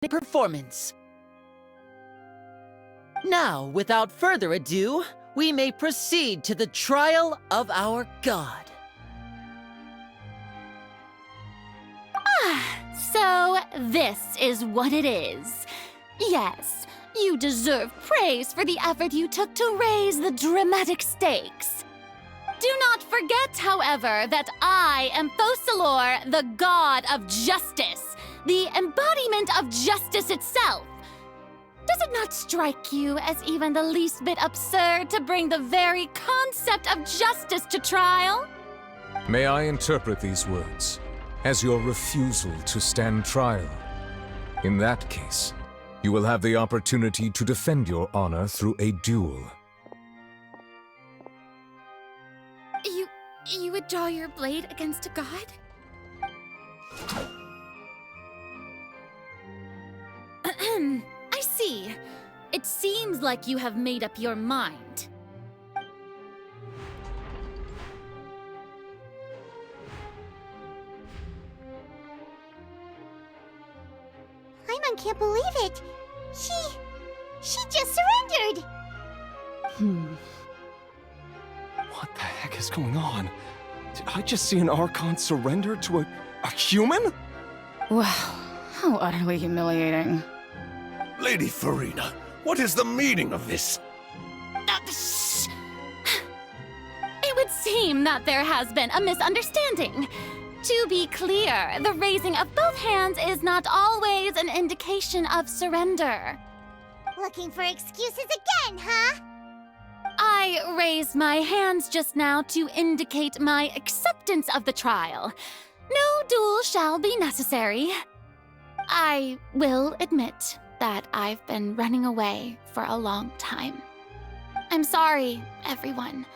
performance. Now, without further ado, we may proceed to the trial of our god. So this is what it is. Yes, you deserve praise for the effort you took to raise the dramatic stakes. Do not forget, however, that I am Foutaine, the god of justice, the embodiment of justice itself. Does it not strike you as even the least bit absurd to bring the very concept of justice to trial? May I interpret these words as your refusal to stand trial? In that case, you will have the opportunity to defend your honor through a duel. You would draw your blade against a god? I see. It seems like you have made up your mind. Paimon can't believe it. She just surrendered. What the heck is going on? Did I just see an archon surrender to a human? Wow, how utterly humiliating. Lady Furina, what is the meaning of this? Shh! It would seem that there has been a misunderstanding. To be clear, the raising of both hands is not always an indication of surrender. Looking for excuses again, huh? I raised my hands just now to indicate my acceptance of the trial. No duel shall be necessary. I will admit that I've been running away for a long time. I'm sorry, everyone.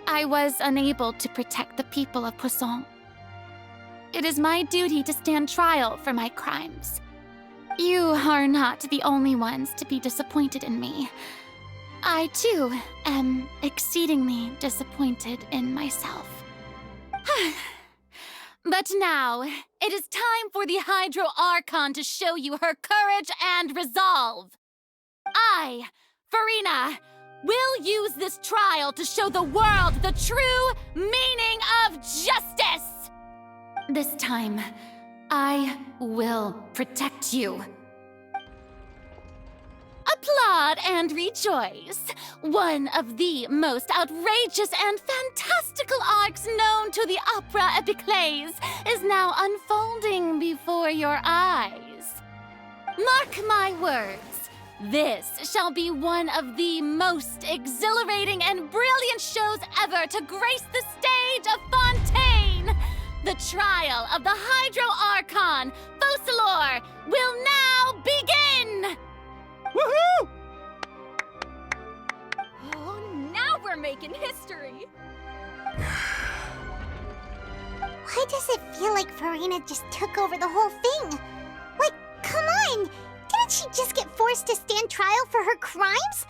I was unable to protect the people of Poisson. It is my duty to stand trial for my crimes. You are not the only ones to be disappointed in me. I, too, am exceedingly disappointed in myself. But now, it is time for the Hydro Archon to show you her courage and resolve. I, Furina, will use this trial to show the world the true meaning of justice. This time, I will protect you. Applaud and rejoice! One of the most outrageous and fantastical arcs known to the opera epiclese is now unfolding before your eyes. Mark my words, this shall be one of the most exhilarating and brilliant shows ever to grace the stage of Foutaine! The trial of the Hydro Archon, Foutaine, will now begin! Woohoo! Oh, now we're making history! Why does it feel like Furina just took over the whole thing? Like, come on! Didn't she just get forced to stand trial for her crimes?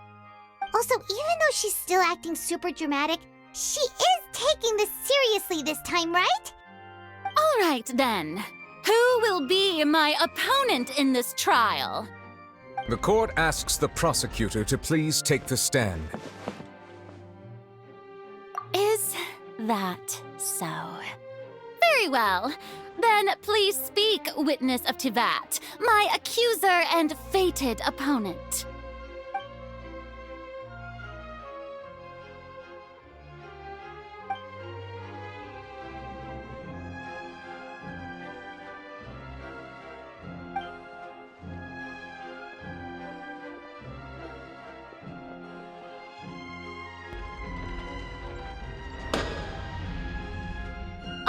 Also, even though she's still acting super dramatic, she is taking this seriously this time, right? All right, then. Who will be my opponent in this trial? The court asks the prosecutor to please take the stand. Is that so? Very well. Then please speak, witness of Tivat, my accuser and fated opponent.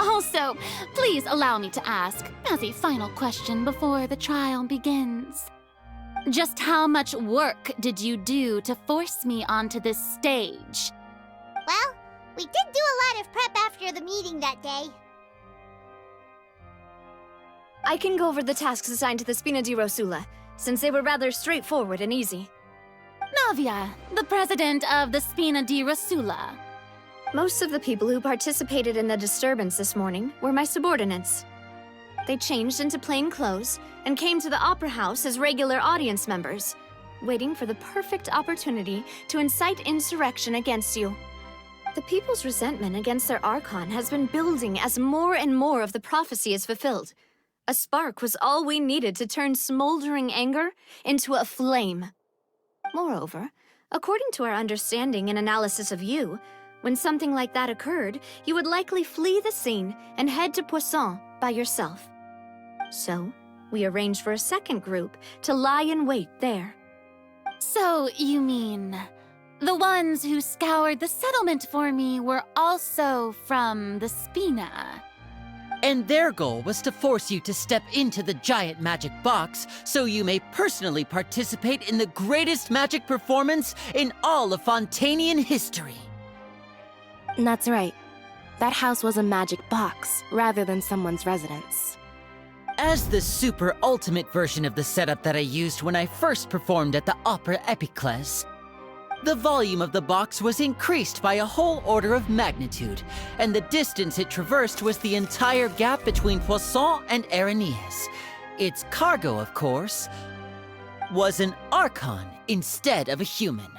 Also, please allow me to ask, as a final question before the trial begins. Just how much work did you do to force me onto this stage? Well, we did do a lot of prep after the meeting that day. I can go over the tasks assigned to the Spina di Rosula, since they were rather straightforward and easy. Navia, the president of the Spina di Rosula. Most of the people who participated in the disturbance this morning were my subordinates. they changed into plain clothes and came to the opera house as regular audience members, waiting for the perfect opportunity to incite insurrection against you. The people's resentment against their Archon has been building as more and more of the prophecy is fulfilled. A spark was all we needed to turn smoldering anger into a flame. Moreover, according to our understanding and analysis of you, when something like that occurred, you would likely flee the scene and head to Poisson by yourself. So, we arranged for a second group to lie in wait there. So, you mean, the ones who scoured the settlement for me were also from the Spina? And their goal was to force you to step into the giant magic box so you may personally participate in the greatest magic performance in all of Fontainian history. That's right. That house was a magic box, rather than someone's residence. As the super ultimate version of the setup that I used when I first performed at the Opera Epiclese, the volume of the box was increased by a whole order of magnitude, and the distance it traversed was the entire gap between Poisson and Areneas. Its cargo, of course, was an Archon instead of a human.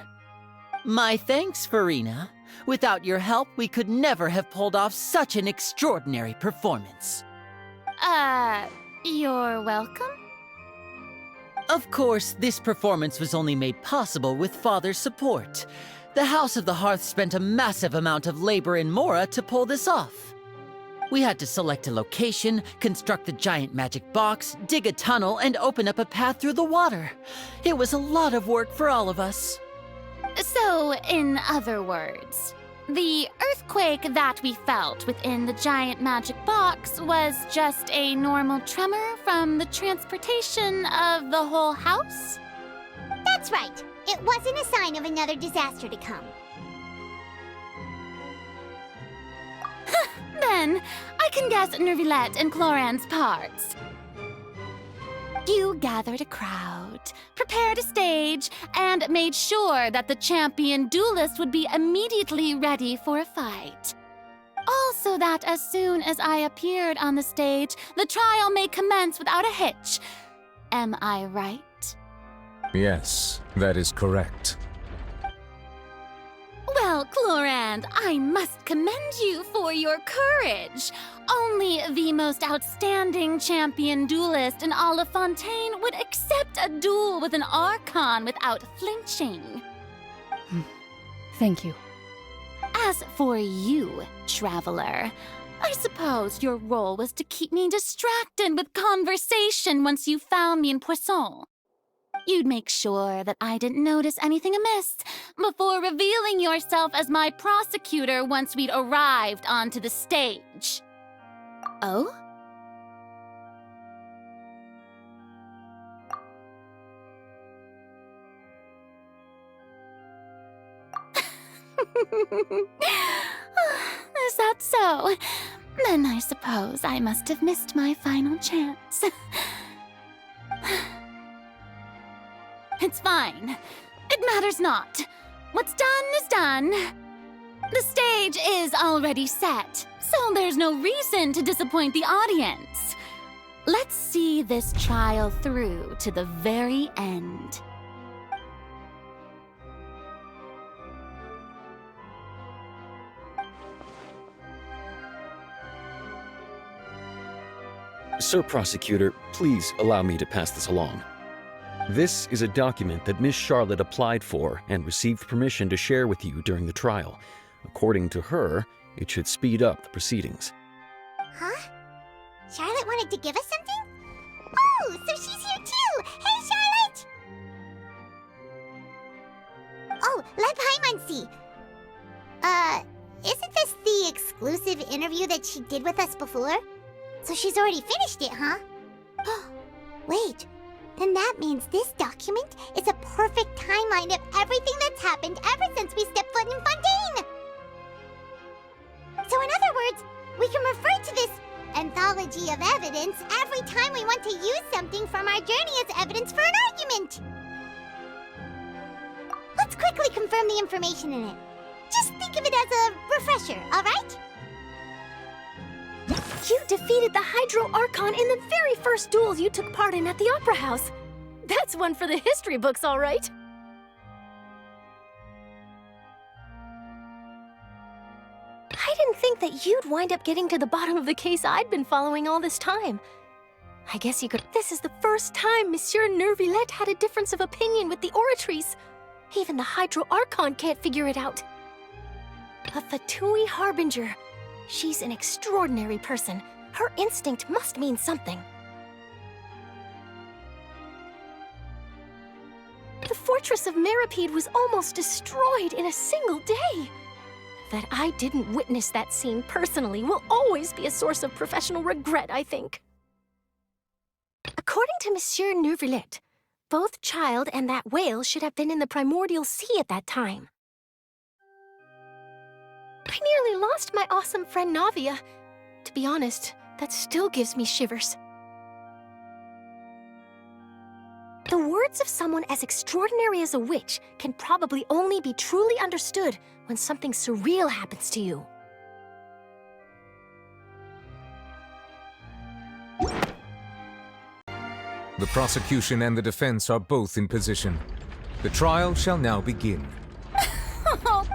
My thanks, Furina. Without your help, we could never have pulled off such an extraordinary performance. You're welcome? Of course, this performance was only made possible with Father's support. The House of the Hearth spent a massive amount of labor in Mora to pull this off. We had to select a location, construct the giant magic box, dig a tunnel, and open up a path through the water. It was a lot of work for all of us. So, in other words, the earthquake that we felt within the giant magic box was just a normal tremor from the transportation of the whole house? That's right. It wasn't a sign of another disaster to come. Then, I can guess Nervillette and Cloran's parts. You gathered a crowd, prepared a stage, and made sure that the champion duelist would be immediately ready for a fight. Also that as soon as I appeared on the stage, the trial may commence without a hitch. Am I right? Yes, that is correct. Well, Clorand, I must commend you for your courage. Only the most outstanding champion duelist in all of Fontaine would accept a duel with an Archon without flinching. Thank you. As for you, Traveler, I suppose your role was to keep me distracted with conversation once you found me in Poisson. You'd make sure that I didn't notice anything amiss before revealing yourself as my prosecutor once we'd arrived onto the stage. Oh? Is that so? Then I suppose I must have missed my final chance. It's fine. It matters not. What's done is done. The stage is already set, so there's no reason to disappoint the audience. Let's see this trial through to the very end. Sir Prosecutor, please allow me to pass this along. This is a document that Miss Charlotte applied for and received permission to share with you during the trial. According to her, it should speed up the proceedings. Huh? Charlotte wanted to give us something? Oh, so she's here too! Hey, Charlotte! Oh, let Paimon see. Isn't this the exclusive interview that she did with us before? So she's already finished it, huh? Wait, then that means this document is a perfect timeline of everything that's happened ever since we stepped foot in Fontaine! So in other words, we can refer to this anthology of evidence every time we want to use something from our journey as evidence for an argument! Let's quickly confirm the information in it. Just think of it as a refresher, alright? You defeated the Hydro Archon in the very first duels you took part in at the Opera House. That's one for the history books, all right. I didn't think that you'd wind up getting to the bottom of the case I'd been following all this time. I guess you could. This is the first time Monsieur Neuvillette had a difference of opinion with the Oratrice. Even the Hydro Archon can't figure it out. A Fatui Harbinger. She's an extraordinary person. Her instinct must mean something. The fortress of Meripede was almost destroyed in a single day. That I didn't witness that scene personally will always be a source of professional regret, I think. According to Monsieur Neuvillette, both Child and that whale should have been in the primordial sea at that time. I nearly lost my awesome friend Navia. To be honest, that still gives me shivers. The words of someone as extraordinary as a witch can probably only be truly understood when something surreal happens to you. The prosecution and the defense are both in position. The trial shall now begin.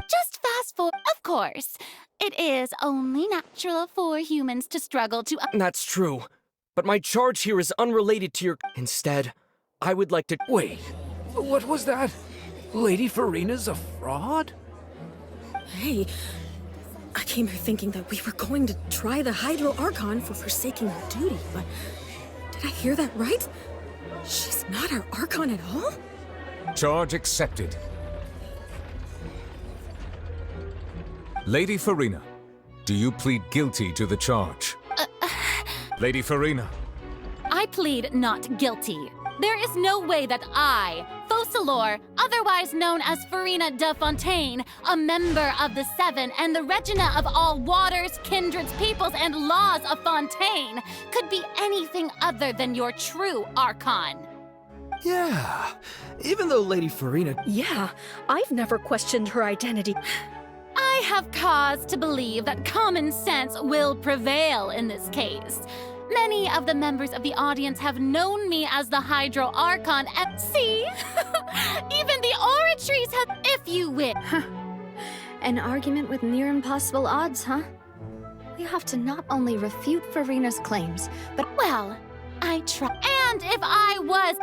Just fast forward. Of course. It is only natural for humans to struggle to... That's true. But my charge here is unrelated to your... Instead, I would like to... Wait, what was that? Lady Furina's a fraud? Hey, I came here thinking that we were going to try the Hydro Archon for forsaking her duty, but did I hear that right? She's not our Archon at all? Charge accepted. Lady Furina, do you plead guilty to the charge? Lady Furina. I plead not guilty. There is no way that I, Focalor, otherwise known as Furina de Foutaine, a member of the Seven and the Regina of all waters, kindreds, peoples, and laws of Foutaine, could be anything other than your true Archon. Yeah, even though Lady Furina... Yeah, I've never questioned her identity. I have cause to believe that common sense will prevail in this case. Many of the members of the audience have known me as the Hydro Archon, and see? Even the Oratrice have, if you will. An argument with near impossible odds, huh? We have to not only refute Furina's claims, but... Well, I try. And if I was...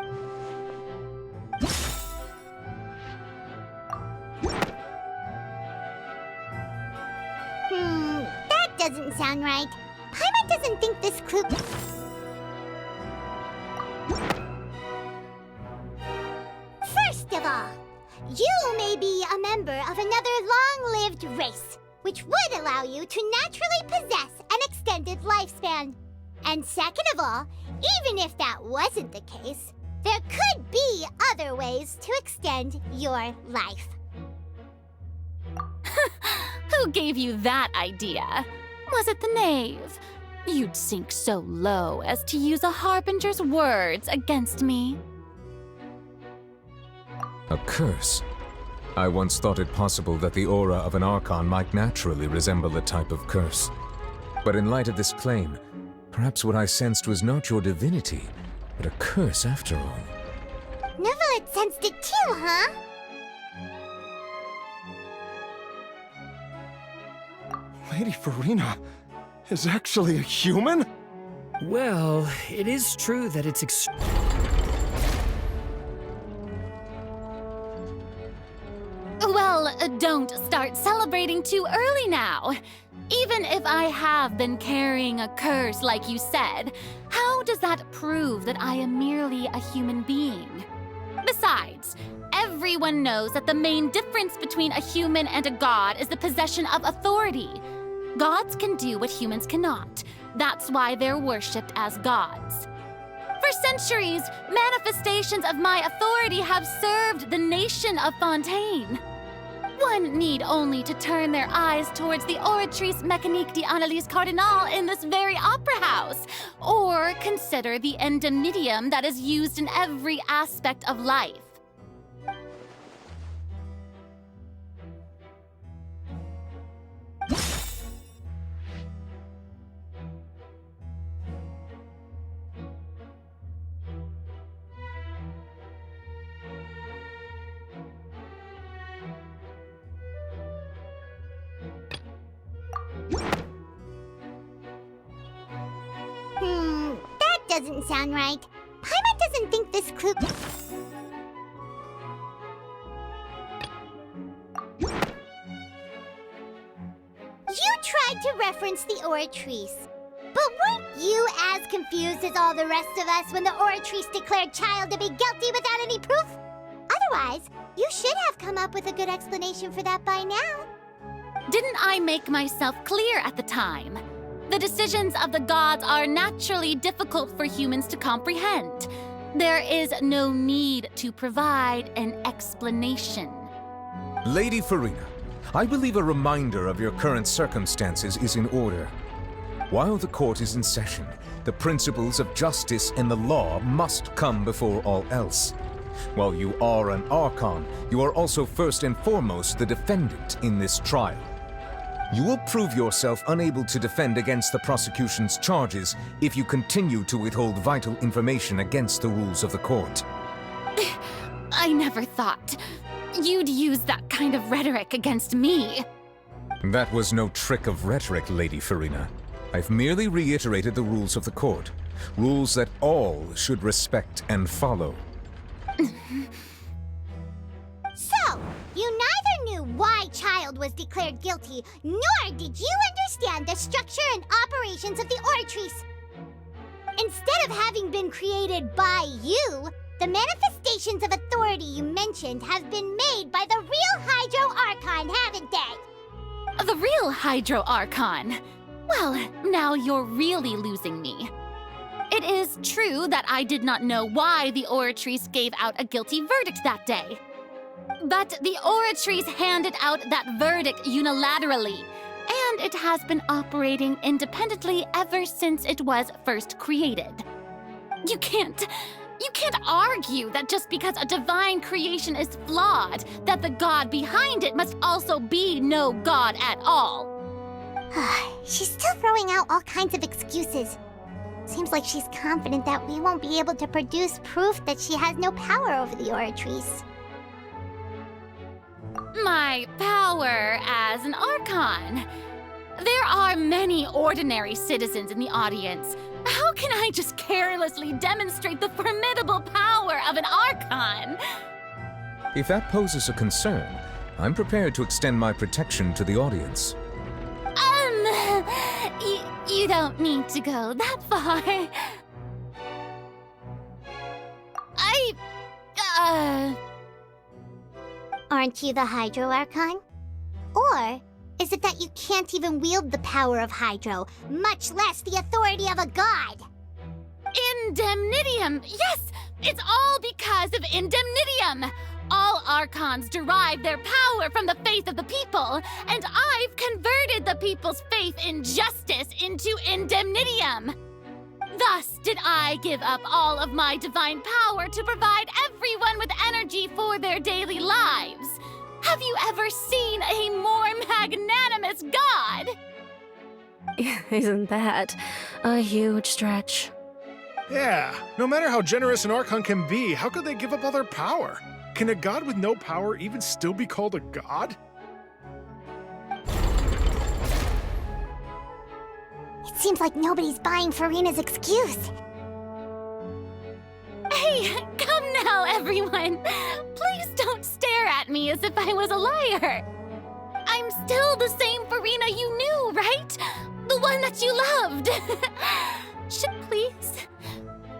That doesn't sound right. Paimon doesn't think this clue... First of all, you may be a member of another long-lived race, which would allow you to naturally possess an extended lifespan. And second of all, even if that wasn't the case, there could be other ways to extend your life. Who gave you that idea? Was it the knave? You'd sink so low as to use a harbinger's words against me. A curse? I once thought it possible that the aura of an Archon might naturally resemble a type of curse. But in light of this claim, perhaps what I sensed was not your divinity, but a curse after all. Neuvillette sensed it too, huh? Lady Furina is actually a human? Well, it is true that it's Well, don't start celebrating too early now. Even if I have been carrying a curse like you said, how does that prove that I am merely a human being? Besides, everyone knows that the main difference between a human and a god is the possession of authority. Gods can do what humans cannot. That's why they're worshipped as gods. For centuries, manifestations of my authority have served the nation of Foutaine. One need only to turn their eyes towards the Oratrice Mécanique d'Analyse Cardinal in this very opera house, or consider the endemnitium that is used in every aspect of life. doesn't sound right. Paimon doesn't think this clue... You tried to reference the Oratrice. But weren't you as confused as all the rest of us when the Oratrice declared Child to be guilty without any proof? Otherwise, you should have come up with a good explanation for that by now. Didn't I make myself clear at the time? The decisions of the gods are naturally difficult for humans to comprehend. There is no need to provide an explanation. Lady Furina, I believe a reminder of your current circumstances is in order. While the court is in session, the principles of justice and the law must come before all else. While you are an Archon, you are also first and foremost the defendant in this trial. You will prove yourself unable to defend against the prosecution's charges if you continue to withhold vital information against the rules of the court. I never thought you'd use that kind of rhetoric against me. That was no trick of rhetoric, Lady Furina. I've merely reiterated the rules of the court, rules that all should respect and follow. So, you neither knew why Child was declared guilty, nor did you understand the structure and operations of the Oratrice. Instead of having been created by you, the manifestations of authority you mentioned have been made by the real Hydro Archon, haven't they? The real Hydro Archon? Well, now you're really losing me. It is true that I did not know why the Oratrice gave out a guilty verdict that day. But the Oratrice handed out that verdict unilaterally, and it has been operating independently ever since it was first created. You can't argue that just because a divine creation is flawed, that the god behind it must also be no god at all. She's still throwing out all kinds of excuses. Seems like she's confident that we won't be able to produce proof that she has no power over the Oratrice. My power as an Archon. There are many ordinary citizens in the audience. How can I just carelessly demonstrate the formidable power of an Archon? If that poses a concern, I'm prepared to extend my protection to the audience. You don't need to go that far. Aren't you the Hydro Archon? Or is it that you can't even wield the power of Hydro, much less the authority of a god? Indemnitium! Yes! It's all because of Indemnitium! All Archons derive their power from the faith of the people, and I've converted the people's faith in justice into Indemnitium. Thus did I give up all of my divine power to provide everyone with energy for their daily lives. Have you ever seen a more magnanimous god? Isn't that a huge stretch? Yeah, no matter how generous an Archon can be, how could they give up all their power? Can a god with no power even still be called a god? It seems like nobody's buying Furina's excuse. Hey, come now, everyone. Please don't stare at me as if I was a liar. I'm still the same Furina you knew, right? The one that you loved. Please,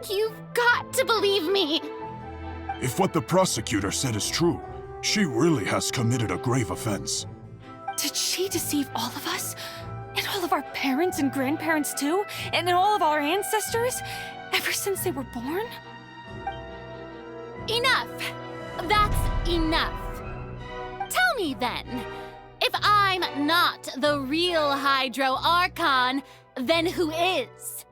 you've got to believe me. If what the prosecutor said is true, she really has committed a grave offense. Did she deceive all of us? And all of our parents and grandparents too? And all of our ancestors? Ever since they were born? Enough! That's enough. Tell me then, if I'm not the real Hydro Archon, then who is?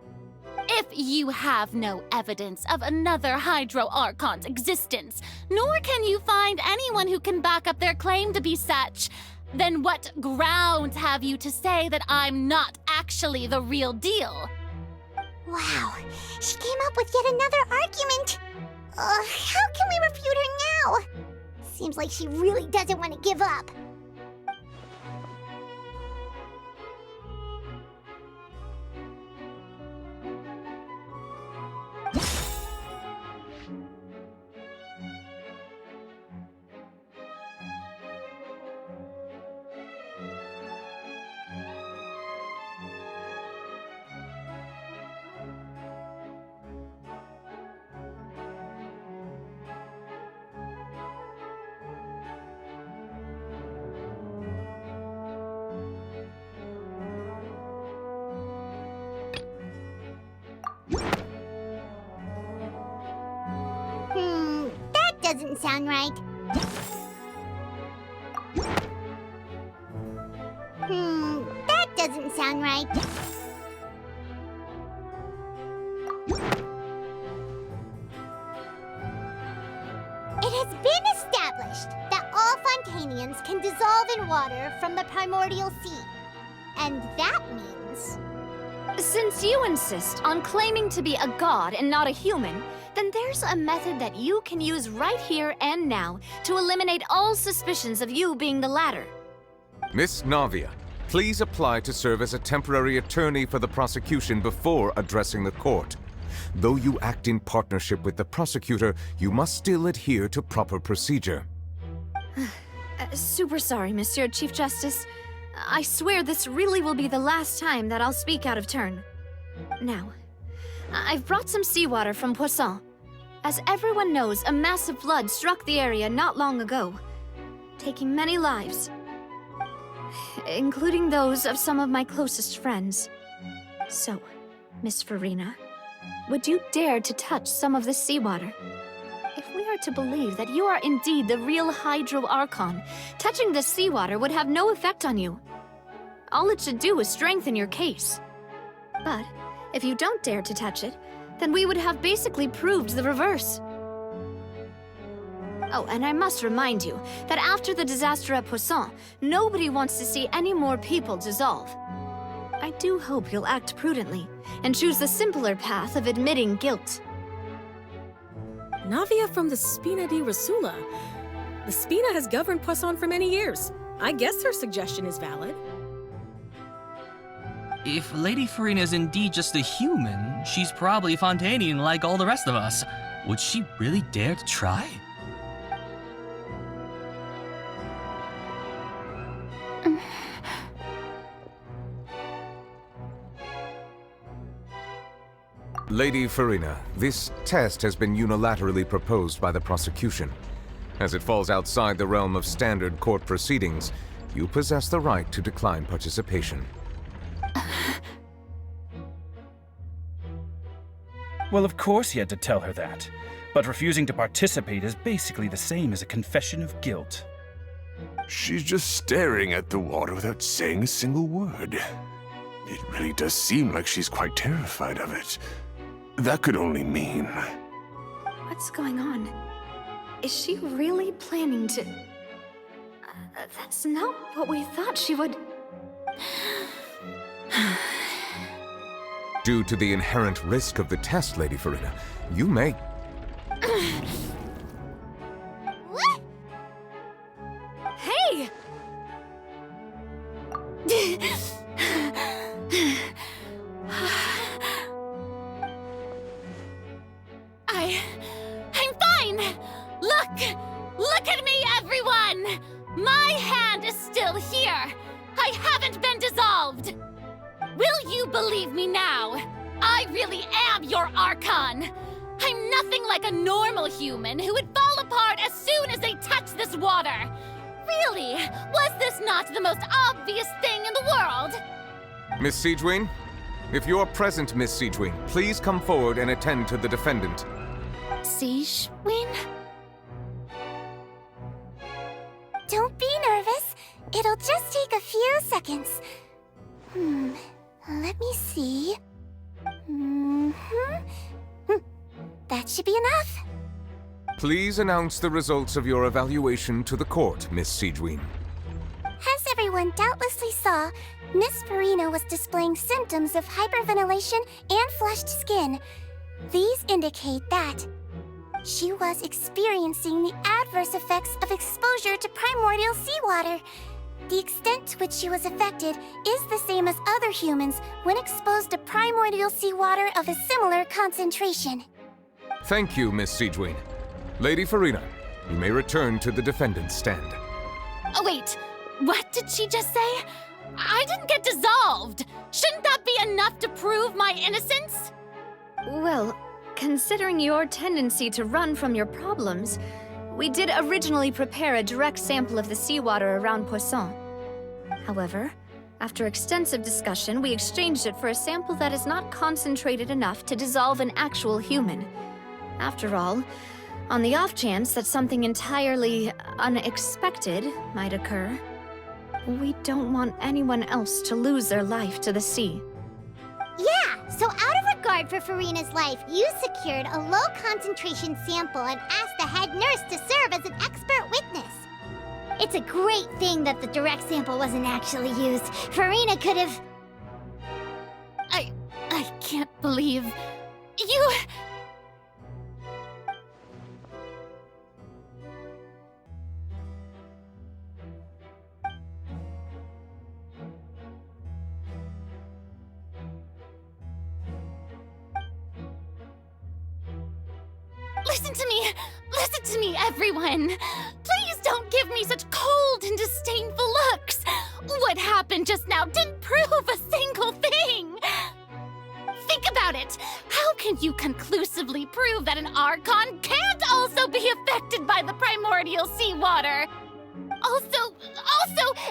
If you have no evidence of another Hydro Archon's existence, nor can you find anyone who can back up their claim to be such, then what grounds have you to say that I'm not actually the real deal? Wow, she came up with yet another argument. How can we refute her now? Seems like she really doesn't want to give up. doesn't sound right. That doesn't sound right. It has been established that all Fontainians can dissolve in water from the primordial sea. And that means... Since you insist on claiming to be a god and not a human, then there's a method that you can use right here and now to eliminate all suspicions of you being the latter. Miss Navia, please apply to serve as a temporary attorney for the prosecution before addressing the court. Though you act in partnership with the prosecutor, you must still adhere to proper procedure. Super sorry, Monsieur Chief Justice. I swear this really will be the last time that I'll speak out of turn. Now, I've brought some seawater from Poisson. As everyone knows, a massive flood struck the area not long ago, taking many lives, including those of some of my closest friends. So, Miss Furina, would you dare to touch some of the seawater? If we are to believe that you are indeed the real Hydro Archon, touching the seawater would have no effect on you. All it should do is strengthen your case. But if you don't dare to touch it, then we would have basically proved the reverse. Oh, and I must remind you that after the disaster at Poisson, nobody wants to see any more people dissolve. I do hope you'll act prudently and choose the simpler path of admitting guilt. Navia from the Spina di Rosula. The Spina has governed Poisson for many years. I guess her suggestion is valid. If Lady Furina is indeed just a human, she's probably Fontainian like all the rest of us. Would she really dare to try? Lady Furina, this test has been unilaterally proposed by the prosecution. As it falls outside the realm of standard court proceedings, you possess the right to decline participation. Well, of course you had to tell her that. But refusing to participate is basically the same as a confession of guilt. She's just staring at the water without saying a single word. It really does seem like she's quite terrified of it. That could only mean... What's going on? Is she really planning to... that's not what we thought she would... Due to the inherent risk of the test, Lady Furina, you may... What? Hey! I'm fine! Look at me, everyone! My hand is still here! I haven't been dissolved! Will you believe me now? I really am your Archon! I'm nothing like a normal human who would fall apart as soon as they touch this water! Really? Was this not the most obvious thing in the world? Miss Siegewien? If you're present, Miss Siegewien, please come forward and attend to the defendant. Siegewien? Don't be nervous. It'll just take a few seconds. Let me see. That should be enough. Please announce the results of your evaluation to the court, Miss Siegewien. As everyone doubtlessly saw, Miss Furina was displaying symptoms of hyperventilation and flushed skin. These indicate that she was experiencing the adverse effects of exposure to primordial seawater. The extent to which she was affected is the same as other humans when exposed to primordial seawater of a similar concentration. Thank you, Miss Siegewien. Lady Furina, you may return to the defendant's stand. Oh, wait. What did she just say? I didn't get dissolved! Shouldn't that be enough to prove my innocence? Well, considering your tendency to run from your problems, we did originally prepare a direct sample of the seawater around Poisson. However, after extensive discussion, we exchanged it for a sample that is not concentrated enough to dissolve an actual human. After all, On the off chance that something entirely unexpected might occur, we don't want anyone else to lose their life to the sea. Yeah, so out of regard for Furina's life, you secured a low-concentration sample and asked the head nurse to serve as an expert witness. It's a great thing that the direct sample wasn't actually used. Furina could have... I can't believe... you... Listen to me, everyone! Please don't give me such cold and disdainful looks! What happened just now didn't prove a single thing! Think about it! How can you conclusively prove that an Archon can't also be affected by the primordial seawater? Also,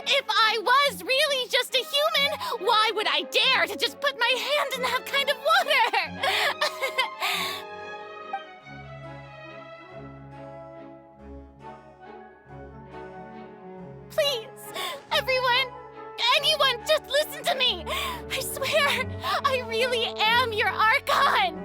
if I was really just a human, why would I dare to just put my hand in that kind of water? Please, anyone, just listen to me! I swear, I really am your Archon!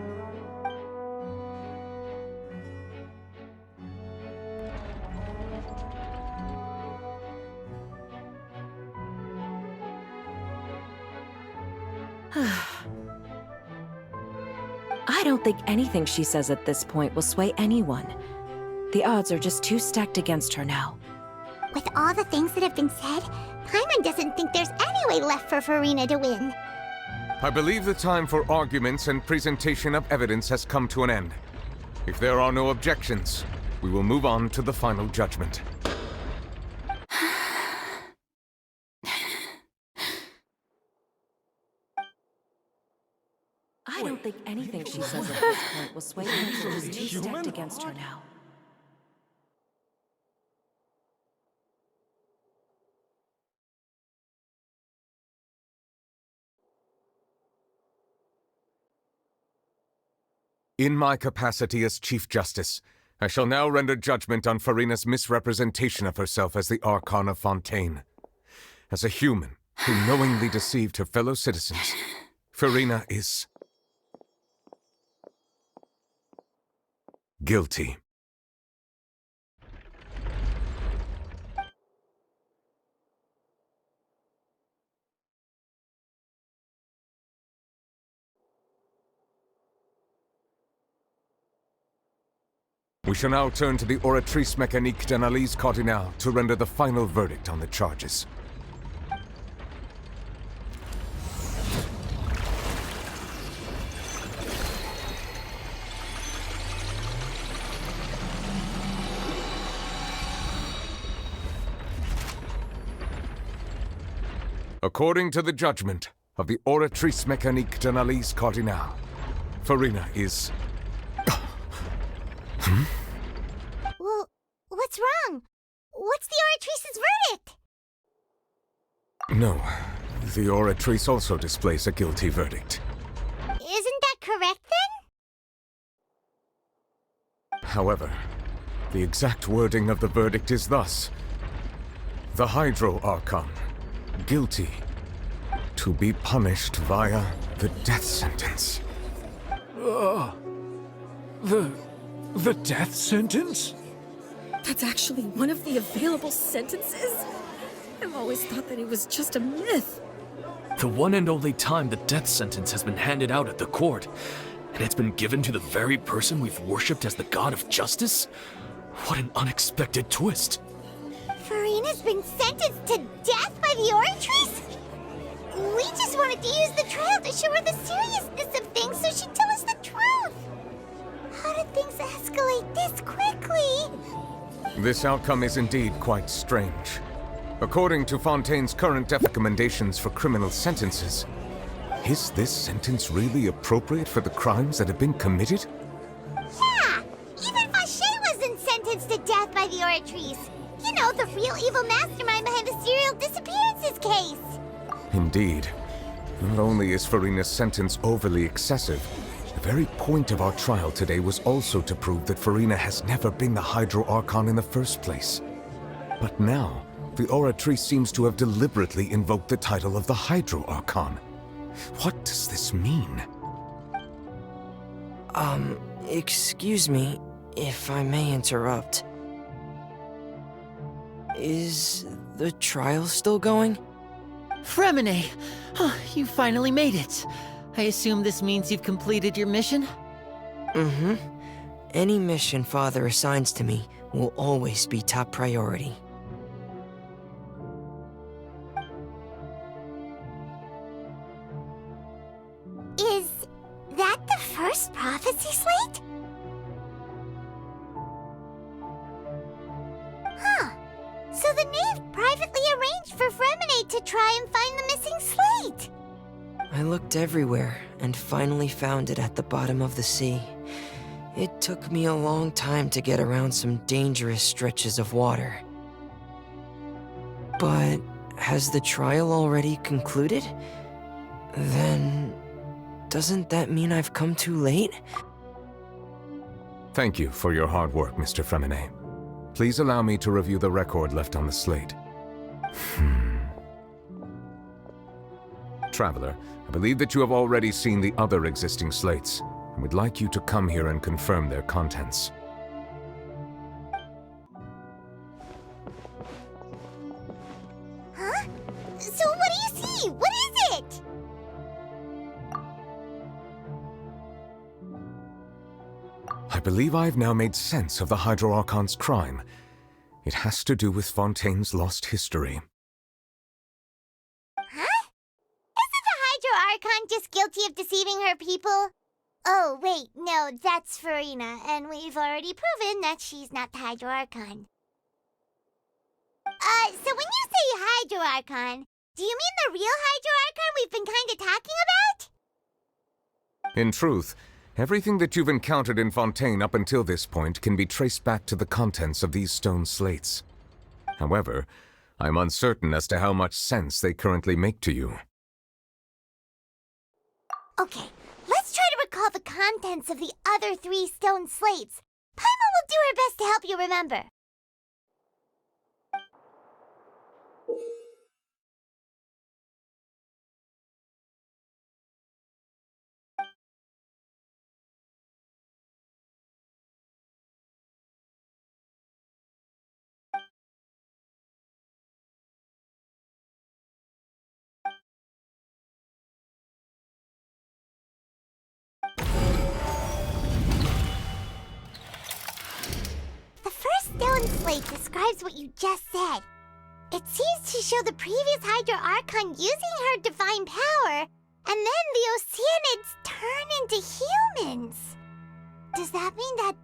I don't think anything she says at this point will sway anyone. The odds are just too stacked against her now. With all the things that have been said, Paimon doesn't think there's any way left for Furina to win. I believe the time for arguments and presentation of evidence has come to an end. If there are no objections, we will move on to the final judgment. I don't think anything she says at this point will sway her. She's too stacked against her now. In my capacity as Chief Justice, I shall now render judgment on Furina's misrepresentation of herself as the Archon of Foutaine. As a human who knowingly deceived her fellow citizens, Furina is... guilty. We shall now turn to the Oratrice Mécanique d'Analyse Cardinale to render the final verdict on the charges. According to the judgment of the Oratrice Mécanique d'Analyse Cardinale, Furina is... Well, what's wrong? What's the Oratrice's verdict? No, the Oratrice also displays a guilty verdict. Isn't that correct, then? However, the exact wording of the verdict is thus. The Hydro Archon, guilty, to be punished via the death sentence. The death sentence? That's actually one of the available sentences? I've always thought that it was just a myth. The one and only time the death sentence has been handed out at the court, and it's been given to the very person we've worshipped as the god of justice? What an unexpected twist. Furina's been sentenced to death by the Oratrice? We just wanted to use the trial to show her the seriousness of things so she'd tell us the truth. How did things escalate this quickly? This outcome is indeed quite strange. According to Fontaine's current recommendations for criminal sentences, is this sentence really appropriate for the crimes that have been committed? Yeah! Even Foutaine wasn't sentenced to death by the Oratrice. You know, the real evil mastermind behind the serial disappearances case. Indeed. Not only is Furina's sentence overly excessive, the very point of our trial today was also to prove that Furina has never been the Hydro Archon in the first place. But now, the Oratrice seems to have deliberately invoked the title of the Hydro Archon. What does this mean? Excuse me, if I may interrupt. Is the trial still going? Fremine! You finally made it. I assume this means you've completed your mission? Mm-hmm. Any mission Father assigns to me will always be top priority. Is that the first prophecy slate? Huh. So the knave privately arranged for Fremine to try and find the missing slate. I looked everywhere and finally found it at the bottom of the sea. It took me a long time to get around some dangerous stretches of water. But has the trial already concluded? Then doesn't that mean I've come too late? Thank you for your hard work, Mr. Fremine. Please allow me to review the record left on the slate. Traveler, I believe that you have already seen the other existing slates, and would like you to come here and confirm their contents. Huh? So what do you see? What is it? I believe I've now made sense of the Hydro Archon's crime. It has to do with Fontaine's lost history. Huh? Isn't the Hydro Archon just guilty of deceiving her people? Oh, wait, no, that's Furina, and we've already proven that she's not the Hydro Archon. So when you say Hydro Archon, do you mean the real Hydro Archon we've been kinda talking about? In truth, everything that you've encountered in Fountaine up until this point can be traced back to the contents of these stone slates. However, I'm uncertain as to how much sense they currently make to you. Okay, let's try to recall the contents of the other 3 stone slates. Paimon will do her best to help you remember. The first stone slate describes what you just said. It seems to show the previous Hydro Archon using her divine power, and then the Oceanids turn into humans. Does that mean that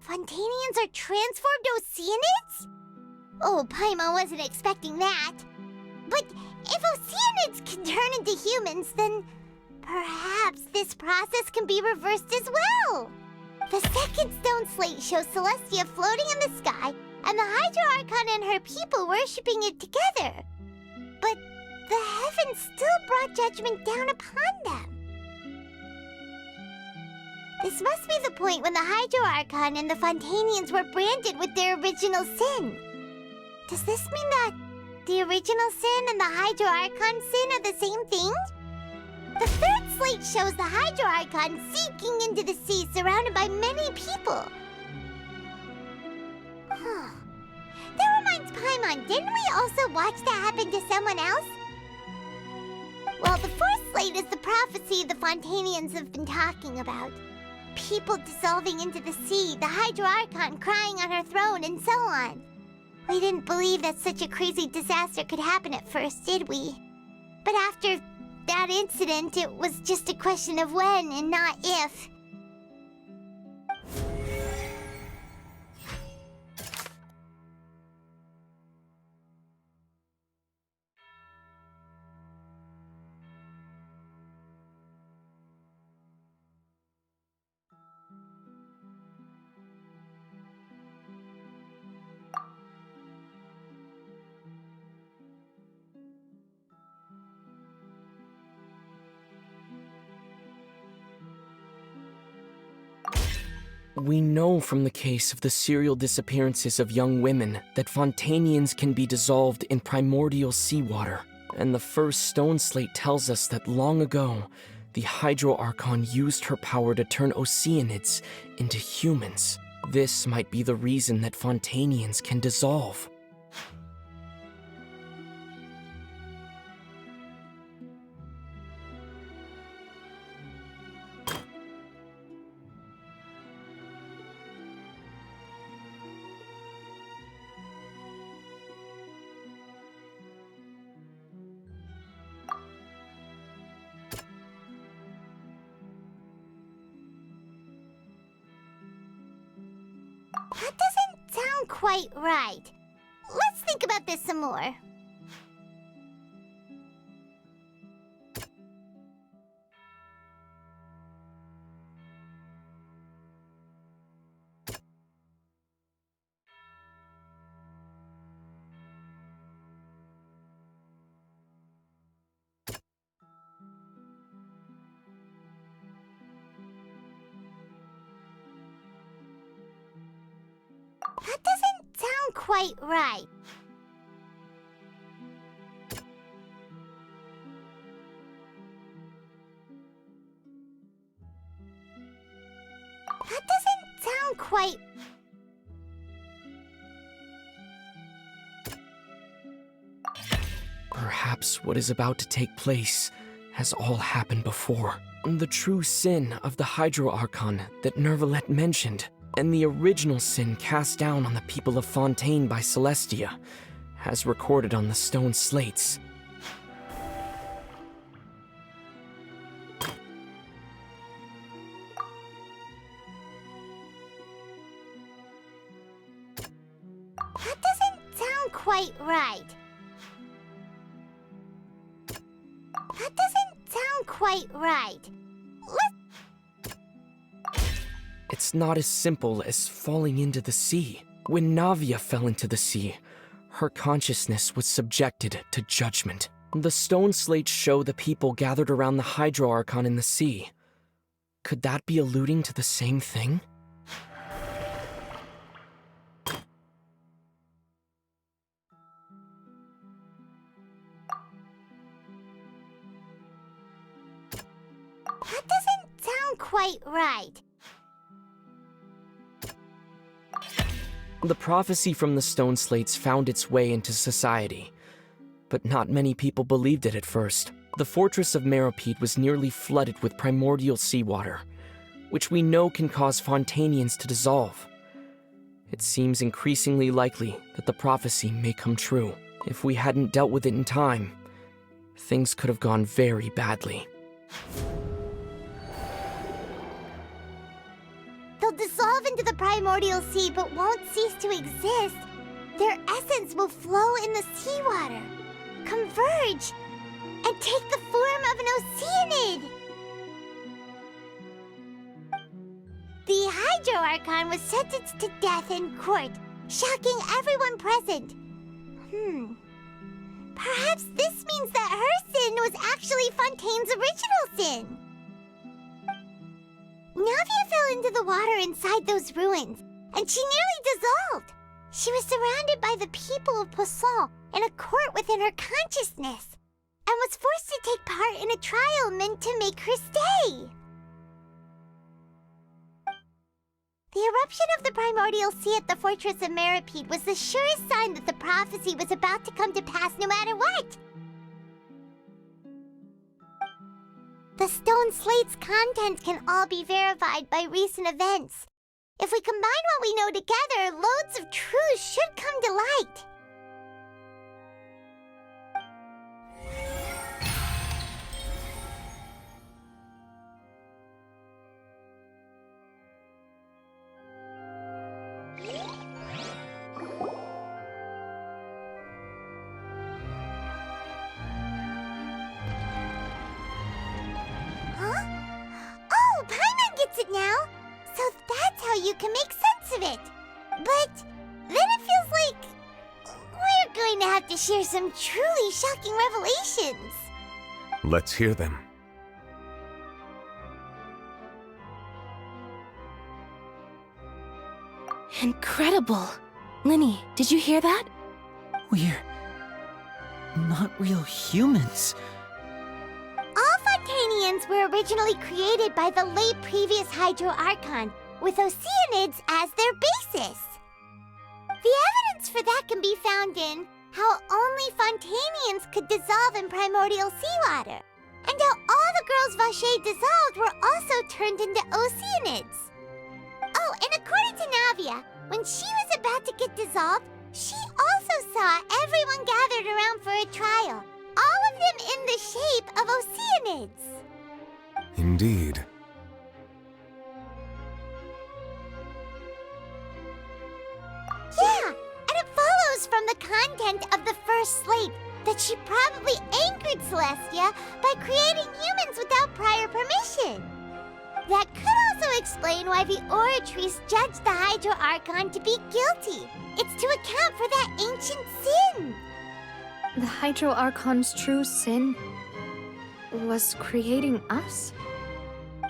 Fontainians are transformed Oceanids? Oh, Paimon wasn't expecting that. But if Oceanids can turn into humans, then perhaps this process can be reversed as well. The second stone slate shows Celestia floating in the sky and the Hydro Archon and her people worshipping it together. But the heavens still brought judgment down upon them. This must be the point when the Hydro Archon and the Fontainians were branded with their original sin. Does this mean that the original sin and the Hydro Archon sin are the same thing? The third slate shows the Hydro Archon sinking into the sea surrounded by many people. That reminds Paimon, didn't we also watch that happen to someone else? Well, the fourth slate is the prophecy the Fontainians have been talking about. People dissolving into the sea, the Hydro Archon crying on her throne, and so on. We didn't believe that such a crazy disaster could happen at first, did we? But after that incident, it was just a question of when and not if. We know from the case of the serial disappearances of young women that Fontainians can be dissolved in primordial seawater. And the first stone slate tells us that long ago, the Hydro Archon used her power to turn Oceanids into humans. This might be the reason that Fontainians can dissolve. That doesn't sound quite right. Let's think about this some more. That doesn't sound quite right. That doesn't sound quite... Perhaps what is about to take place has all happened before. The true sin of the Hydro Archon that Nervalette mentioned, and the original sin cast down on the people of Foutaine by Celestia, as recorded on the stone slates. That doesn't sound quite right. That doesn't sound quite right. It's not as simple as falling into the sea. When Navia fell into the sea, her consciousness was subjected to judgment. The stone slates show the people gathered around the Hydro Archon in the sea. Could that be alluding to the same thing? That doesn't sound quite right. The prophecy from the stone slates found its way into society, but not many people believed it at first. The fortress of Meropide was nearly flooded with primordial seawater, which we know can cause Fontainians to dissolve. It seems increasingly likely that the prophecy may come true. If we hadn't dealt with it in time, things could have gone very badly. They'll dissolve into the primordial sea but won't cease to exist. Their essence will flow in the seawater, converge, and take the form of an Oceanid. The Hydro Archon was sentenced to death in court, shocking everyone present. Perhaps this means that her sin was actually Fontaine's original sin. Navia fell into the water inside those ruins, and she nearly dissolved. She was surrounded by the people of Poisson in a court within her consciousness, and was forced to take part in a trial meant to make her stay. The eruption of the primordial sea at the fortress of Meropide was the surest sign that the prophecy was about to come to pass no matter what. The stone slate's content can all be verified by recent events. If we combine what we know together, loads of truth should come to light. Now, so that's how you can make sense of it. But then it feels like we're going to have to share some truly shocking revelations. Let's hear them. Incredible. Linny, did you hear that? We're not real humans. All Fountainians were originally created by the late previous Hydro Archon, with Oceanids as their basis. The evidence for that can be found in how only Fountainians could dissolve in primordial seawater, and how all the girls Vacher dissolved were also turned into Oceanids. Oh, and according to Navia, when she was about to get dissolved, she also saw everyone gathered around for a trial, all of them in the shape of Oceanids. Indeed. Yeah, and it follows from the content of the first slate that she probably angered Celestia by creating humans without prior permission. That could also explain why the Oratrice judged the Hydro Archon to be guilty. It's to account for that ancient sin. The Hydro Archon's true sin was creating us?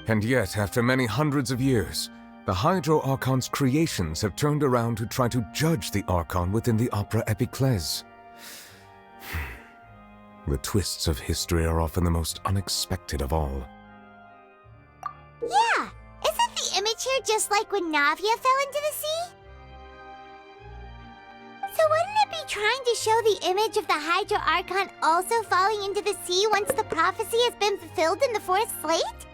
And yet, after many hundreds of years, the Hydro Archon's creations have turned around to try to judge the Archon within the Opera Epiclese. The twists of history are often the most unexpected of all. Yeah, isn't the image here just like when Navia fell into the sea? So wouldn't it be trying to show the image of the Hydro Archon also falling into the sea once the prophecy has been fulfilled in the fourth slate?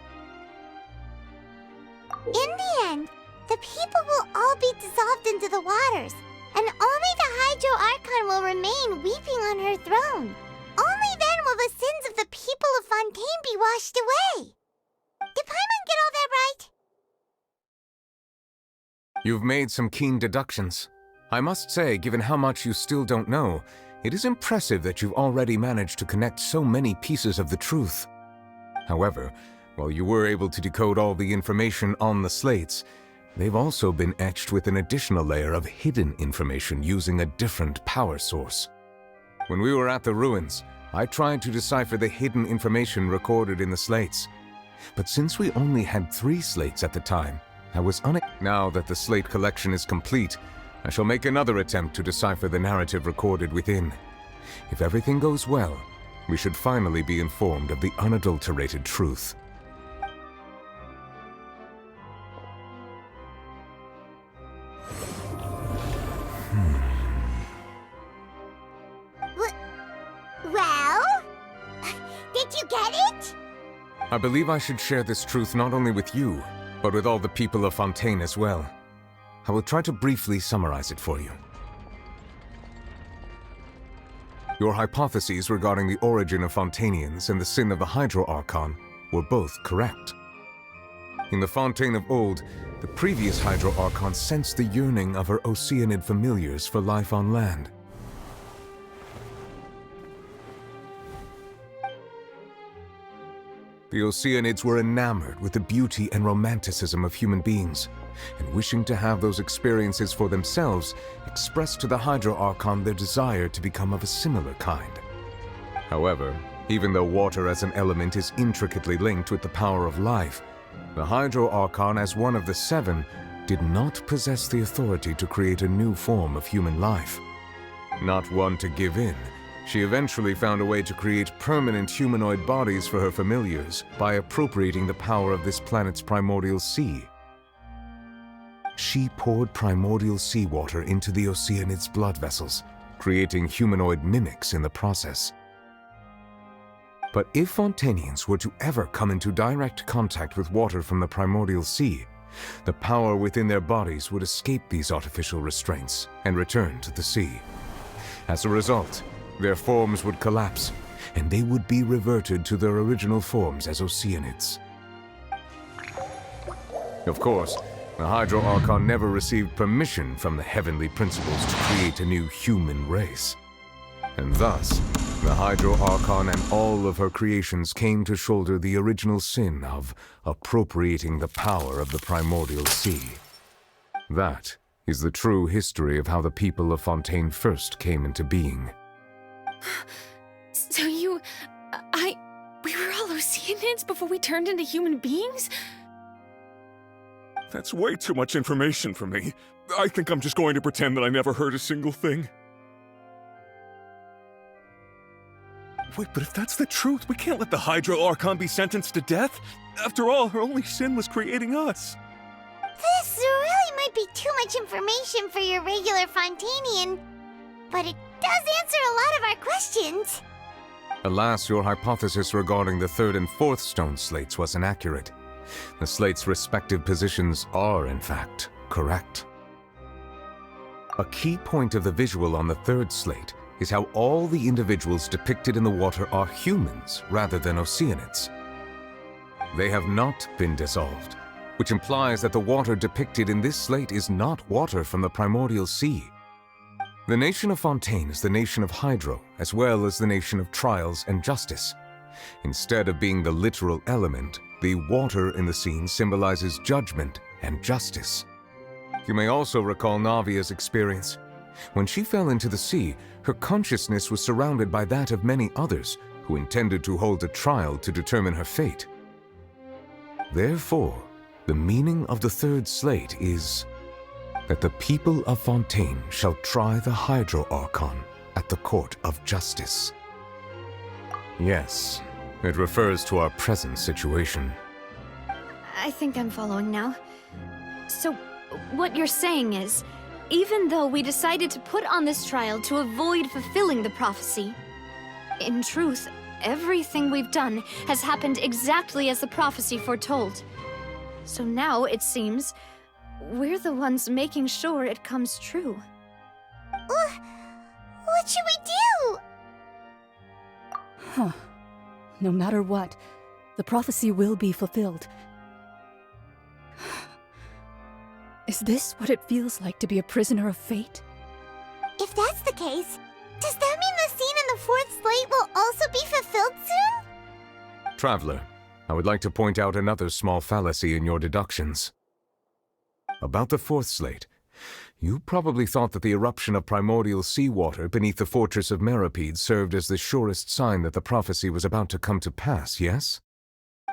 In the end, the people will all be dissolved into the waters, and only the Hydro Archon will remain weeping on her throne. Only then will the sins of the people of Foutaine be washed away. Did Paimon get all that right? You've made some keen deductions. I must say, given how much you still don't know, it is impressive that you've already managed to connect so many pieces of the truth. However, while you were able to decode all the information on the slates, they've also been etched with an additional layer of hidden information using a different power source. When we were at the ruins, I tried to decipher the hidden information recorded in the slates. But since we only had 3 slates at the time, I was Now that the slate collection is complete, I shall make another attempt to decipher the narrative recorded within. If everything goes well, we should finally be informed of the unadulterated truth. Well? Did you get it? I believe I should share this truth not only with you, but with all the people of Foutaine as well. I will try to briefly summarize it for you. Your hypotheses regarding the origin of Fountainians and the sin of the Hydro Archon were both correct. In the Foutaine of old, the previous Hydro Archon sensed the yearning of her Oceanid familiars for life on land. The Oceanids were enamored with the beauty and romanticism of human beings, and wishing to have those experiences for themselves, expressed to the Hydro Archon their desire to become of a similar kind. However, even though water as an element is intricately linked with the power of life, the Hydro Archon, as one of the 7, did not possess the authority to create a new form of human life. Not one to give in, she eventually found a way to create permanent humanoid bodies for her familiars by appropriating the power of this planet's primordial sea. She poured primordial seawater into the Oceanids' blood vessels, creating humanoid mimics in the process. But if Fountainians were to ever come into direct contact with water from the primordial sea, the power within their bodies would escape these artificial restraints and return to the sea. As a result, their forms would collapse, and they would be reverted to their original forms as Oceanids. Of course, the Hydro Archon never received permission from the heavenly principles to create a new human race. And thus, the Hydro Archon and all of her creations came to shoulder the original sin of appropriating the power of the primordial sea. That is the true history of how the people of Foutaine first came into being. So we were all Oceanids before we turned into human beings? That's way too much information for me. I think I'm just going to pretend that I never heard a single thing. Wait, but if that's the truth, we can't let the Hydro Archon be sentenced to death. After all, her only sin was creating us. This really might be too much information for your regular Fontainian, but it does answer a lot of our questions. Alas, your hypothesis regarding the third and fourth stone slates was inaccurate. The slates' respective positions are, in fact, correct. A key point of the visual on the third slate is how all the individuals depicted in the water are humans rather than Oceanids. They have not been dissolved, which implies that the water depicted in this slate is not water from the primordial sea. The nation of Foutaine is the nation of Hydro, as well as the nation of Trials and Justice. Instead of being the literal element, the water in the scene symbolizes judgment and justice. You may also recall Navia's experience. When she fell into the sea, her consciousness was surrounded by that of many others who intended to hold a trial to determine her fate. Therefore, the meaning of the third slate is that the people of Foutaine shall try the Hydro Archon at the court of justice. Yes, it refers to our present situation. I think I'm following now. So, what you're saying is, even though we decided to put on this trial to avoid fulfilling the prophecy, in truth, everything we've done has happened exactly as the prophecy foretold. So now, it seems, we're the ones making sure it comes true. What should we do? Huh. No matter what, the prophecy will be fulfilled. Is this what it feels like to be a prisoner of fate? If that's the case, does that mean the scene in the fourth slate will also be fulfilled soon? Traveler, I would like to point out another small fallacy in your deductions. About the fourth slate, you probably thought that the eruption of primordial seawater beneath the fortress of Meripede served as the surest sign that the prophecy was about to come to pass, yes?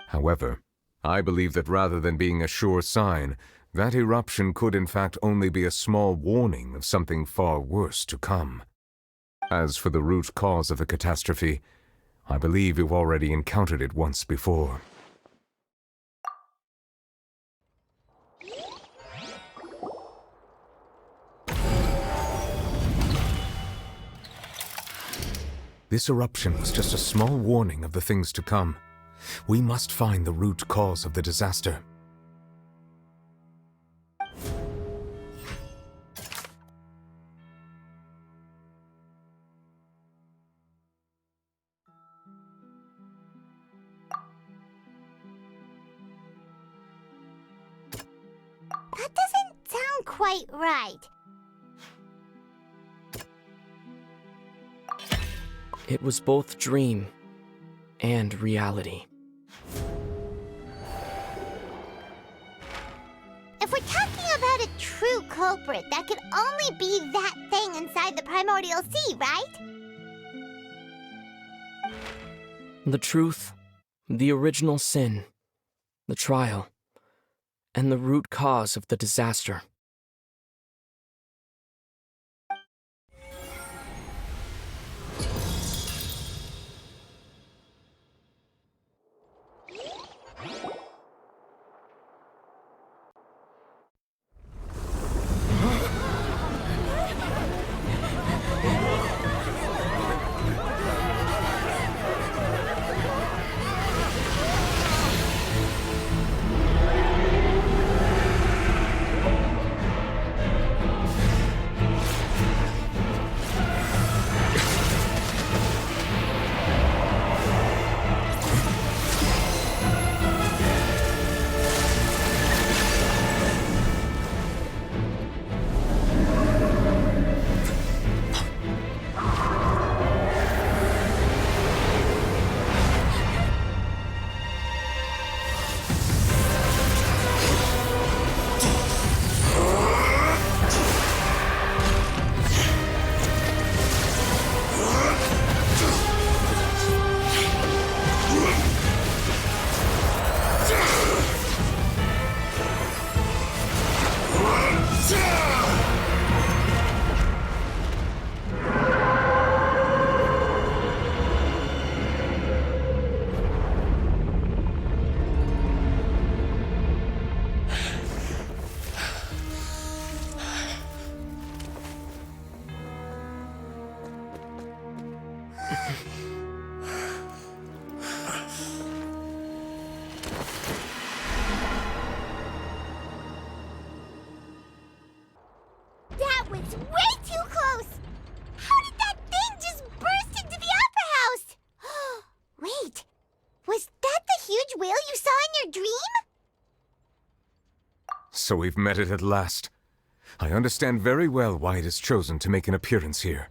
However, I believe that rather than being a sure sign, that eruption could in fact only be a small warning of something far worse to come. As for the root cause of the catastrophe, I believe you've already encountered it once before. This eruption was just a small warning of the things to come. We must find the root cause of the disaster. That doesn't sound quite right. It was both dream and reality. If we're talking about a true culprit, that could only be that thing inside the primordial sea, right? The truth, the original sin, the trial, and the root cause of the disaster. That was way too close! How did that thing just burst into the Opera House? Wait, was that the huge whale you saw in your dream? So we've met it at last. I understand very well why it has chosen to make an appearance here.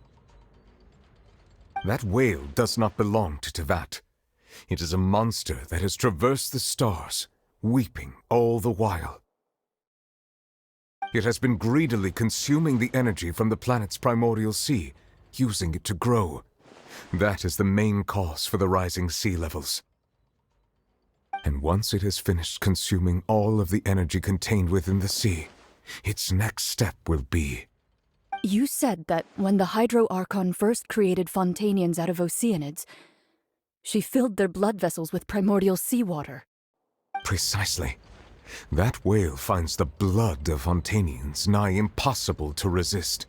That whale does not belong to Tevat. It is a monster that has traversed the stars, weeping all the while. It has been greedily consuming the energy from the planet's primordial sea, using it to grow. That is the main cause for the rising sea levels. And once it has finished consuming all of the energy contained within the sea, its next step will be... You said that when the Hydro Archon first created Fountainians out of Oceanids, she filled their blood vessels with primordial seawater. Precisely. That whale finds the blood of Fountainians nigh impossible to resist.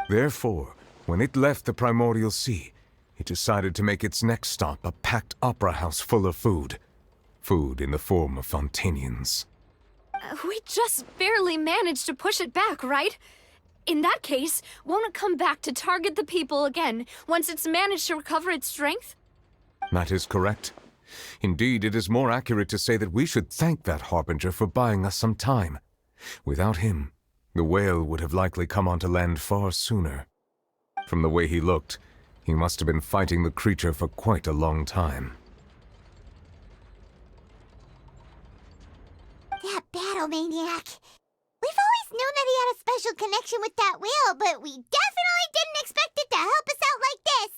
Therefore, when it left the primordial sea, it decided to make its next stop a packed opera house full of food. Food in the form of Fountainians. We just barely managed to push it back, right? In that case, won't it come back to target the people again once it's managed to recover its strength? That is correct. Indeed, it is more accurate to say that we should thank that Harbinger for buying us some time. Without him, the whale would have likely come onto land far sooner. From the way he looked, he must have been fighting the creature for quite a long time. That battle maniac. We've always known that he had a special connection with that whale, but we definitely didn't expect it to help us out like this.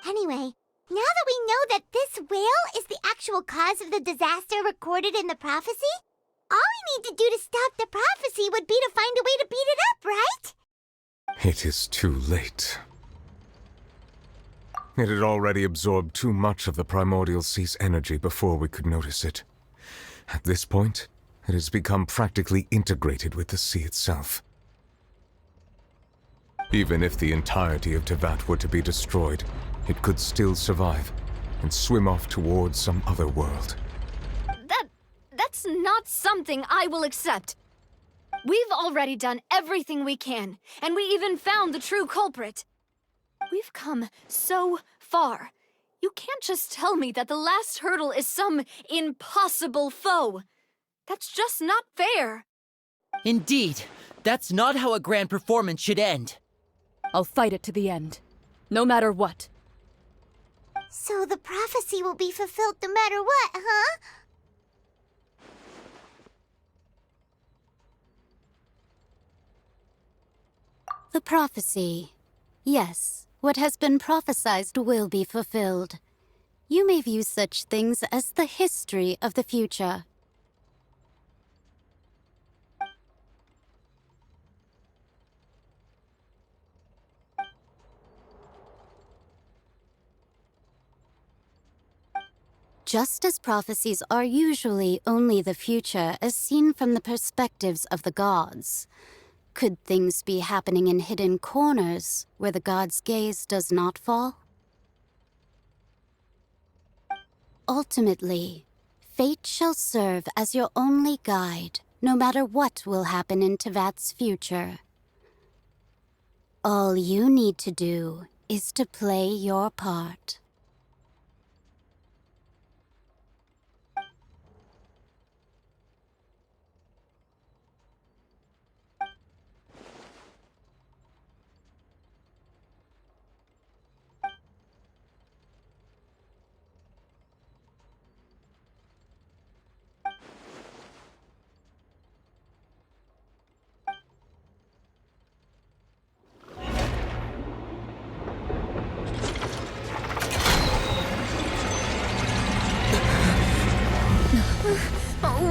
Anyway, now that we know that this whale is the actual cause of the disaster recorded in the prophecy, all we need to do to stop the prophecy would be to find a way to beat it up, right? It is too late. It had already absorbed too much of the primordial sea's energy before we could notice it. At this point, it has become practically integrated with the sea itself. Even if the entirety of Tevat were to be destroyed, it could still survive and swim off towards some other world. That's not something I will accept. We've already done everything we can, and we even found the true culprit. We've come so far. You can't just tell me that the last hurdle is some impossible foe. That's just not fair. Indeed, that's not how a grand performance should end. I'll fight it to the end, no matter what. So the prophecy will be fulfilled no matter what, huh? The prophecy. Yes, what has been prophesied will be fulfilled. You may view such things as the history of the future. Just as prophecies are usually only the future as seen from the perspectives of the gods, could things be happening in hidden corners where the gods' gaze does not fall? Ultimately, fate shall serve as your only guide, no matter what will happen in Tevat's future. All you need to do is to play your part.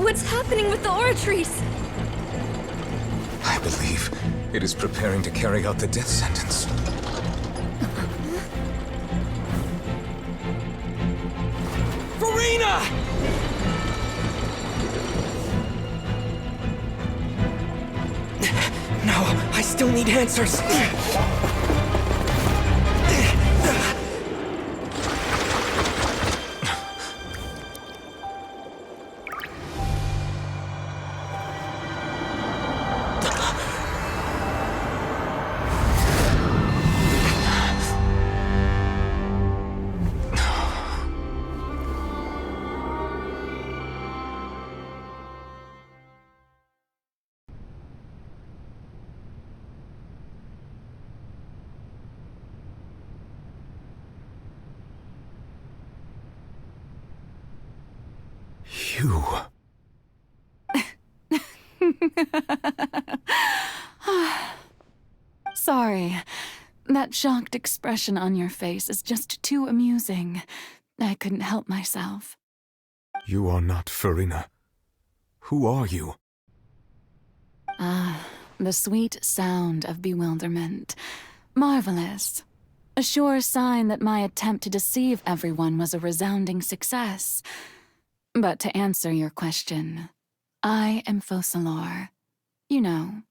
What's happening with the oratories? I believe it is preparing to carry out the death sentence. Furina! No, I still need answers. You... Sorry. That shocked expression on your face is just too amusing. I couldn't help myself. You are not Furina. Who are you? The sweet sound of bewilderment. Marvelous. A sure sign that my attempt to deceive everyone was a resounding success. But to answer your question, I am Focalor. You know,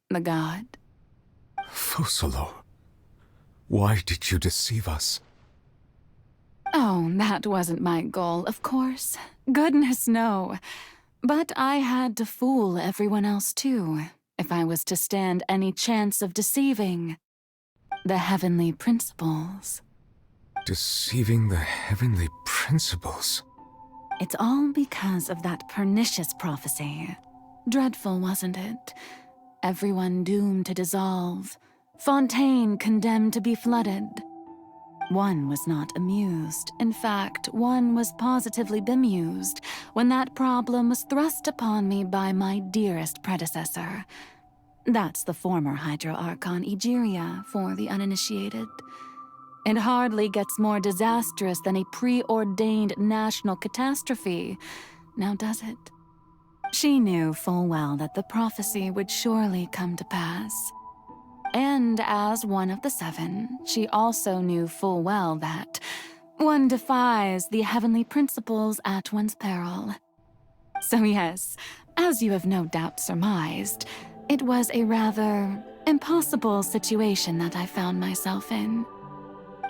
the god. Focalor? Why did you deceive us? Oh, that wasn't my goal, of course. Goodness, no. But I had to fool everyone else too, if I was to stand any chance of deceiving the heavenly principles. Deceiving the heavenly principles? It's all because of that pernicious prophecy. Dreadful, wasn't it? Everyone doomed to dissolve. Foutaine condemned to be flooded. One was not amused. In fact, one was positively bemused when that problem was thrust upon me by my dearest predecessor. That's the former Hydro Archon Egeria for the uninitiated. It hardly gets more disastrous than a preordained national catastrophe, now does it? She knew full well that the prophecy would surely come to pass. And as one of the seven, she also knew full well that one defies the heavenly principles at one's peril. So yes, as you have no doubt surmised, it was a rather impossible situation that I found myself in.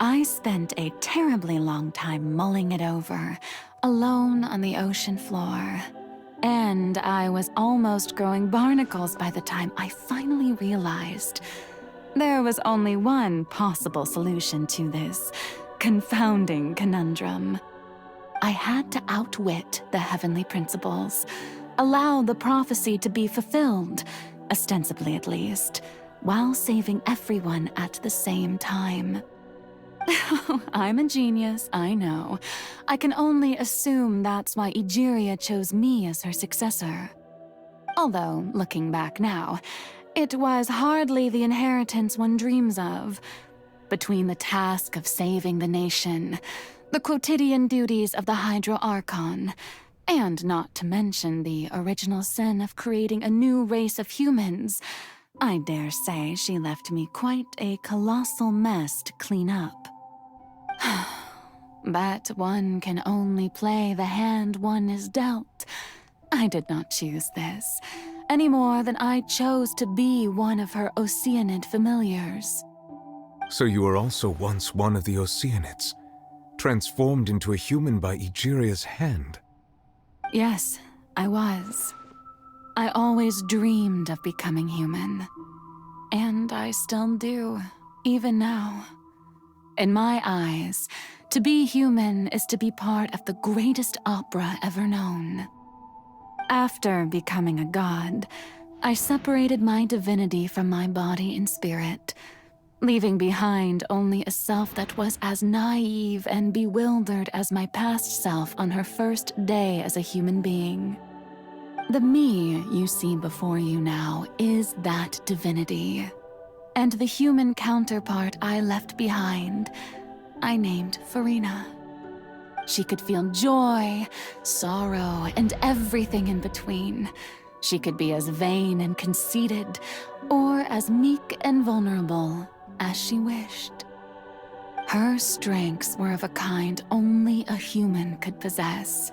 I spent a terribly long time mulling it over, alone on the ocean floor. And I was almost growing barnacles by the time I finally realized there was only one possible solution to this confounding conundrum. I had to outwit the heavenly principles, allow the prophecy to be fulfilled, ostensibly at least, while saving everyone at the same time. I'm a genius, I know. I can only assume that's why Egeria chose me as her successor. Although, looking back now, it was hardly the inheritance one dreams of. Between the task of saving the nation, the quotidian duties of the Hydro Archon, and not to mention the original sin of creating a new race of humans, I dare say she left me quite a colossal mess to clean up. But one can only play the hand one is dealt. I did not choose this, any more than I chose to be one of her Oceanid familiars. So you were also once one of the Oceanids, transformed into a human by Egeria's hand? Yes, I was. I always dreamed of becoming human. And I still do, even now. In my eyes, to be human is to be part of the greatest opera ever known. After becoming a god, I separated my divinity from my body and spirit, leaving behind only a self that was as naive and bewildered as my past self on her first day as a human being. The me you see before you now is that divinity. And the human counterpart I left behind, I named Furina. She could feel joy, sorrow, and everything in between. She could be as vain and conceited, or as meek and vulnerable as she wished. Her strengths were of a kind only a human could possess,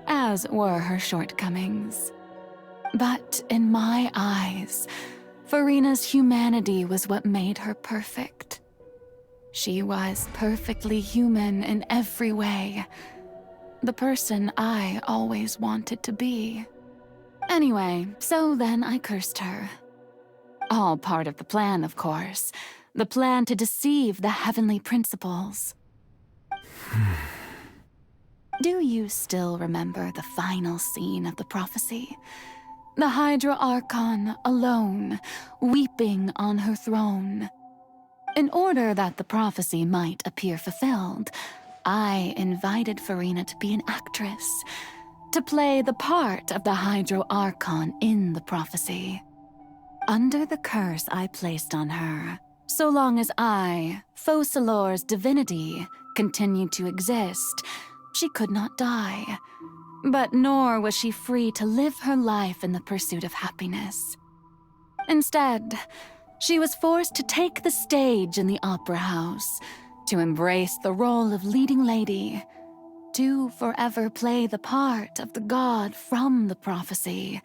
as were her shortcomings. But in my eyes, Furina's humanity was what made her perfect. She was perfectly human in every way. The person I always wanted to be. Anyway, so then I cursed her. All part of the plan, of course. The plan to deceive the heavenly principles. Do you still remember the final scene of the prophecy? The Hydro Archon alone, weeping on her throne. In order that the prophecy might appear fulfilled, I invited Furina to be an actress, to play the part of the Hydro Archon in the prophecy. Under the curse I placed on her, so long as I, Focalor's divinity, continued to exist, she could not die. But nor was she free to live her life in the pursuit of happiness. Instead, she was forced to take the stage in the opera house, to embrace the role of leading lady, to forever play the part of the god from the prophecy,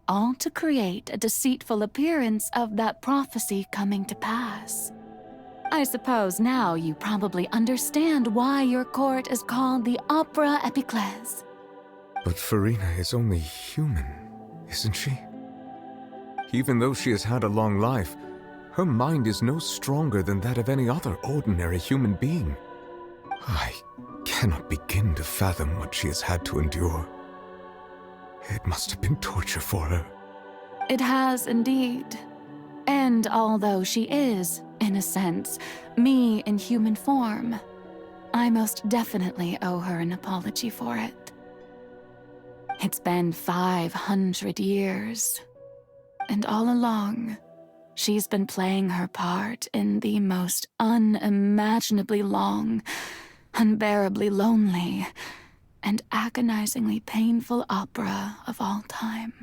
all to create a deceitful appearance of that prophecy coming to pass. I suppose now you probably understand why your court is called the Opera Epiclese. But Furina is only human, isn't she? Even though she has had a long life, her mind is no stronger than that of any other ordinary human being. I cannot begin to fathom what she has had to endure. It must have been torture for her. It has indeed. And although she is, in a sense, me in human form, I most definitely owe her an apology for it. It's been 500 years, and all along, she's been playing her part in the most unimaginably long, unbearably lonely, and agonizingly painful opera of all time.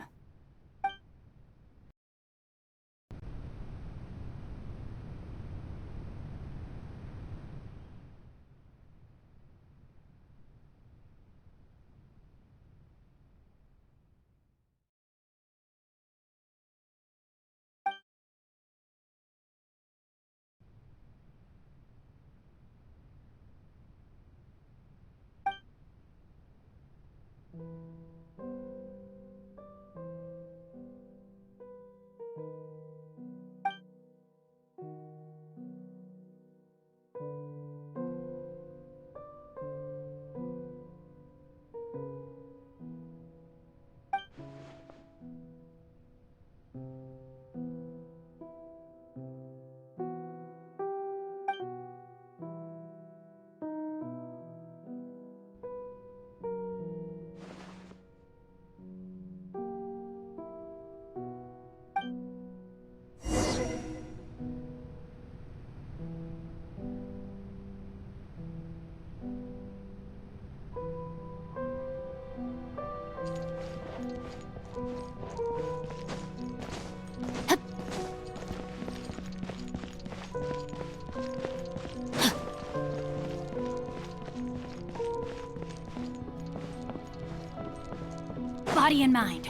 Body and mind.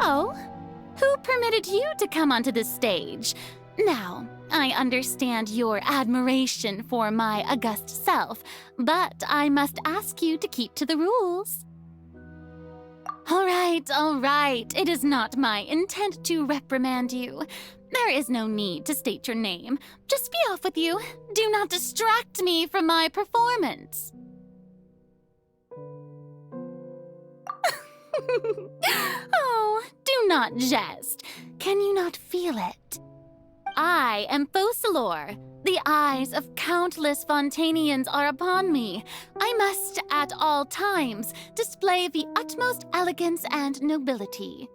Oh? Who permitted you to come onto this stage? Now, I understand your admiration for my august self, but I must ask you to keep to the rules. All right. It is not my intent to reprimand you. There is no need to state your name. Just be off with you. Do not distract me from my performance. Oh, do not jest. Can you not feel it? I am Focalor. The eyes of countless Fontainians are upon me. I must, at all times, display the utmost elegance and nobility.